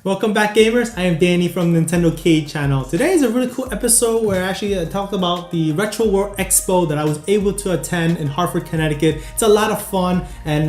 Welcome back, gamers. I am Danny from NintendoCade channel. Today is a really cool episode where I actually talked about the Retro World Expo that I was able to attend in Hartford, Connecticut. It's a lot of fun, and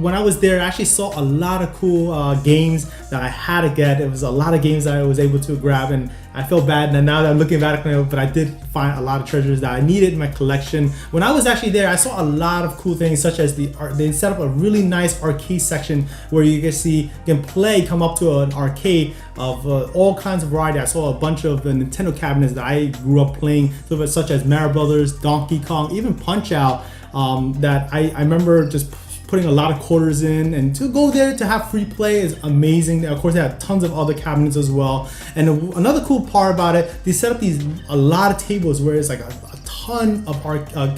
when I was there, I actually saw a lot of cool games that I had to get. It was a lot of games that I was able to grab, and I feel bad now that I'm looking back, but I did find a lot of treasures that I needed in my collection. When I was actually there, I saw a lot of cool things, such as they set up a really nice arcade section where you can come up to an arcade of all kinds of variety. I saw a bunch of Nintendo cabinets that I grew up playing, such as Mario Brothers, Donkey Kong, even Punch Out, that I remember just putting a lot of quarters in, and to go there to have free play is amazing. Of course, they have tons of other cabinets as well. And another cool part about it, they set up a lot of tables where it's like a ton of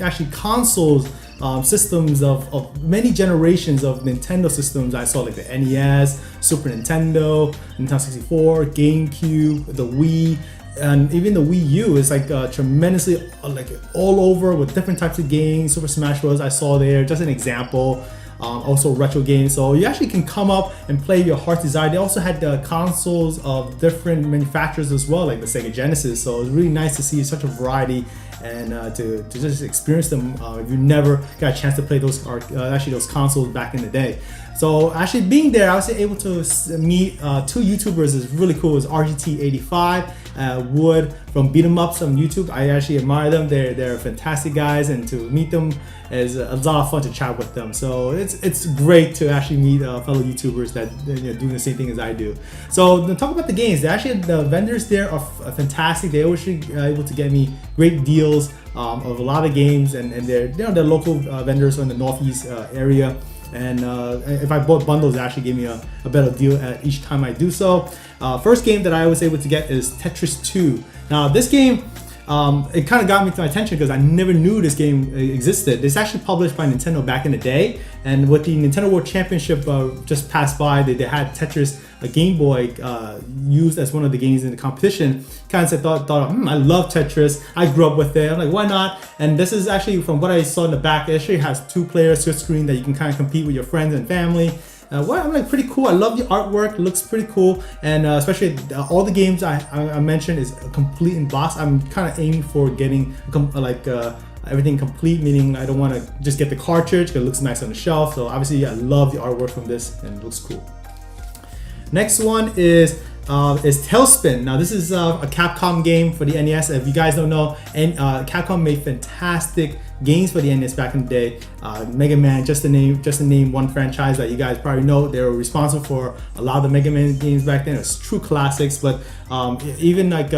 actually consoles, systems of many generations of Nintendo systems. I saw like the NES, Super Nintendo, Nintendo 64, GameCube, the Wii, and even the Wii U is like tremendously like all over with different types of games. Super Smash Bros. I saw there, just an example. Also retro games, so you actually can come up and play your heart's desire. They also had the consoles of different manufacturers as well, like the Sega Genesis, so it was really nice to see such a variety and to just experience them if you never got a chance to play those consoles back in the day. So actually being there, I was able to meet two YouTubers. Is really cool. It was RGT85, Wood from Beat 'em Ups on YouTube. I actually admire them. They're fantastic guys, and to meet them is a lot of fun to chat with them. So it's great to actually meet fellow YouTubers that doing the same thing as I do. So to talk about the games, the vendors there are fantastic. They always able to get me great deals of a lot of games, and they're local vendors in the Northeast area. And if I bought bundles, they actually gave me a better deal at each time I do so. First game that I was able to get is Tetris 2. Now this game, it kind of got me to my attention because I never knew this game existed. It's actually published by Nintendo back in the day, and with the Nintendo World Championship just passed by, they had Tetris, a Game Boy, used as one of the games in the competition. Kind of thought, I love Tetris. I grew up with it. I'm like, why not? And this is actually, from what I saw in the back, it actually has 2-player switch screen that you can kind of compete with your friends and family. I'm like, pretty cool. I love the artwork. It looks pretty cool, and especially all the games I mentioned is complete in box. I'm kind of aiming for getting everything complete, meaning I don't want to just get the cartridge because it looks nice on the shelf. So obviously I love the artwork from this, and it looks cool. Next one is Tailspin. Now this is a Capcom game for the NES. If you guys don't know, Capcom made fantastic games for the NES back in the day. Mega Man, just to name one franchise that you guys probably know. They were responsible for a lot of the Mega Man games back then. It was true classics, but even like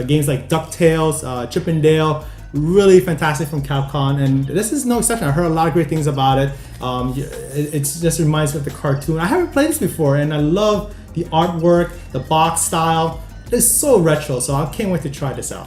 games like DuckTales, Chip and Dale, really fantastic from Capcom, and this is no exception. I heard a lot of great things about it. It just reminds me of the cartoon. I haven't played this before, and I love the artwork, the box style. It's so retro, so I can't wait to try this out.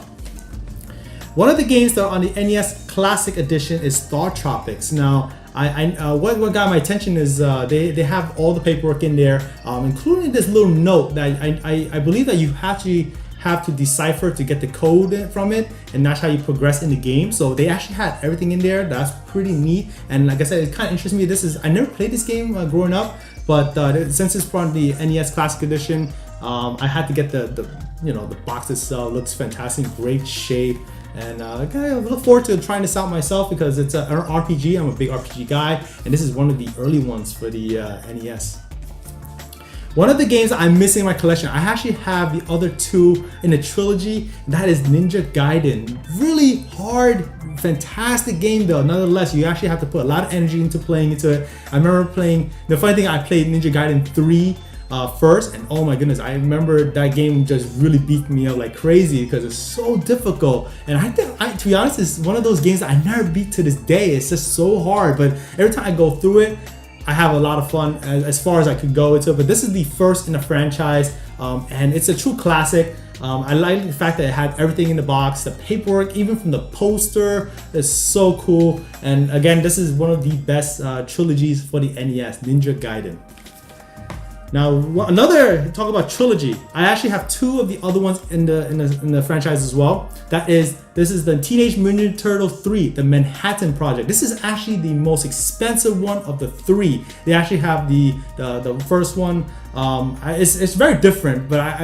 One of the games that are on the NES Classic Edition is Star Tropics. Now, what got my attention is they have all the paperwork in there, including this little note that I believe that you actually have to decipher to get the code from it, and that's how you progress in the game. So they actually had everything in there. That's pretty neat, and like I said, it kind of interests me. I never played this game growing up, but since it's from the NES Classic Edition, I had to get the box itself. Looks fantastic, great shape, and I look forward to trying this out myself because it's an RPG. I'm a big RPG guy, and this is one of the early ones for the NES. One of the games I'm missing in my collection, I actually have the other two in the trilogy, and that is Ninja Gaiden. Really hard, fantastic game though. Nonetheless, you actually have to put a lot of energy into playing into it. I remember playing, the funny thing, I played Ninja Gaiden 3 first, and oh my goodness, I remember that game just really beat me up like crazy because it's so difficult. And I think, to be honest, it's one of those games that I never beat to this day. It's just so hard, but every time I go through it, I have a lot of fun as far as I could go into it. But this is the first in the franchise, and it's a true classic. I like the fact that it had everything in the box. The paperwork, even from the poster, is so cool. And again, this is one of the best trilogies for the NES, Ninja Gaiden. Now, another talk about trilogy. I actually have two of the other ones in the franchise as well. This is the Teenage Mutant Ninja Turtles 3, the Manhattan Project. This is actually the most expensive one of the three. They actually have the first one. It's very different, but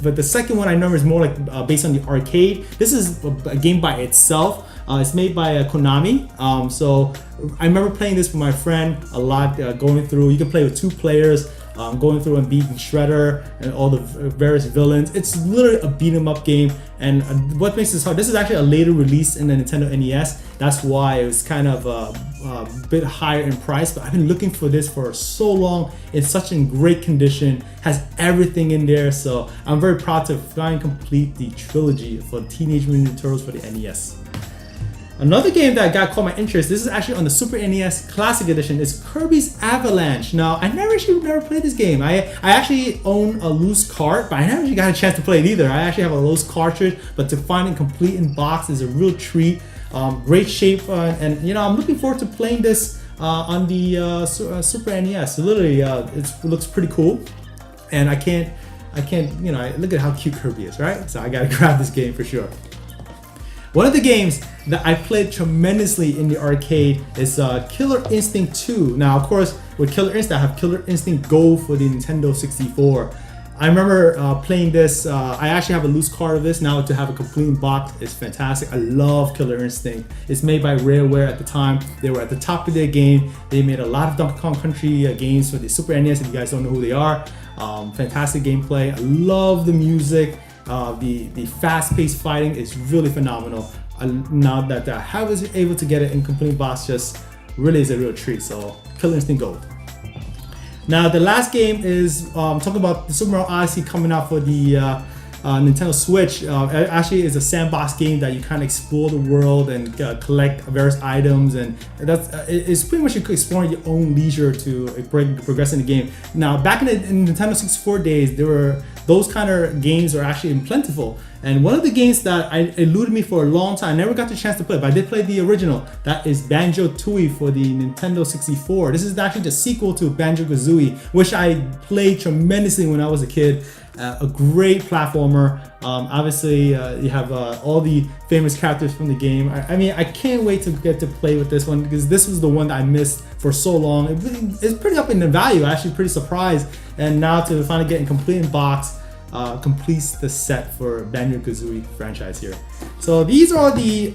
but the second one I know is more like based on the arcade. This is a game by itself. It's made by Konami. So I remember playing this with my friend a lot. Going through, you can play with 2 players. Going through and beating Shredder and all the various villains. It's literally a beat 'em up game, and what makes this hard, this is actually a later release in the Nintendo NES. That's why it was kind of a bit higher in price, but I've been looking for this for so long. It's such in great condition, has everything in there, so I'm very proud to finally complete the trilogy for Teenage Mutant Ninja Turtles for the NES. Another game that caught my interest, this is actually on the Super NES Classic Edition, is Kirby's Avalanche. Now, I never played this game. I actually own a loose cart, but I never actually got a chance to play it either. I actually have a loose cartridge, but to find it complete in box is a real treat. Great shape, and I'm looking forward to playing this on the Super NES. So literally, it looks pretty cool, and I can't, look at how cute Kirby is, right? So I gotta grab this game for sure. One of the games that I played tremendously in the arcade is Killer Instinct 2. Now, of course, with Killer Instinct, I have Killer Instinct Gold for the Nintendo 64. I remember playing this. I actually have a loose card of this. Now to have a complete box is fantastic. I love Killer Instinct. It's made by Rareware at the time. They were at the top of their game. They made a lot of Donkey Kong Country games for the Super NES. If you guys don't know who they are, fantastic gameplay. I love the music. The fast-paced fighting is really phenomenal. Now that I was able to get it in complete box, just really is a real treat. So Killer Instinct Gold. Now the last game is talking about the Super Mario Odyssey coming out for the Nintendo Switch. Actually is a sandbox game that you kind of explore the world and collect various items, and it's pretty much you could explore at your own leisure to progress in the game. Now back in the Nintendo 64 days, there were those kind of games are actually plentiful, and one of the games that eluded me for a long time, I never got the chance to play, but I did play the original. That is Banjo Kazooie for the Nintendo 64. This is actually the sequel to Banjo Kazooie, which I played tremendously when I was a kid. A great platformer. Obviously, you have all the famous characters from the game. I can't wait to get to play with this one, because this was the one that I missed for so long. It's pretty up in the value. I'm actually pretty surprised. And now to finally get in complete in box, completes the set for Banjo Kazooie franchise here. So these are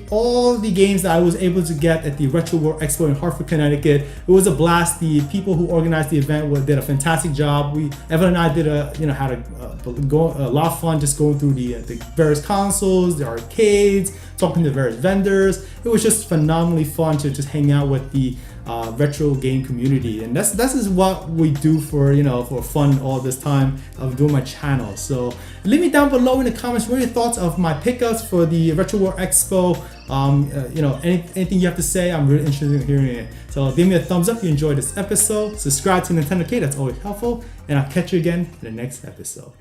all the games that I was able to get at the Retro World Expo in Hartford, Connecticut. It was a blast. The people who organized the event did a fantastic job. Evelyn and I did had a lot of fun just going through the various consoles, the arcades, talking to various vendors. It was just phenomenally fun to just hang out with the retro game community, and this is what we do for fun all this time of doing my channel. So leave me down below in the comments what are your thoughts of my pickups for the Retro World Expo. Anything you have to say, I'm really interested in hearing it. So give me a thumbs up if you enjoyed this episode. Subscribe to NintendoCade, that's always helpful, and I'll catch you again in the next episode.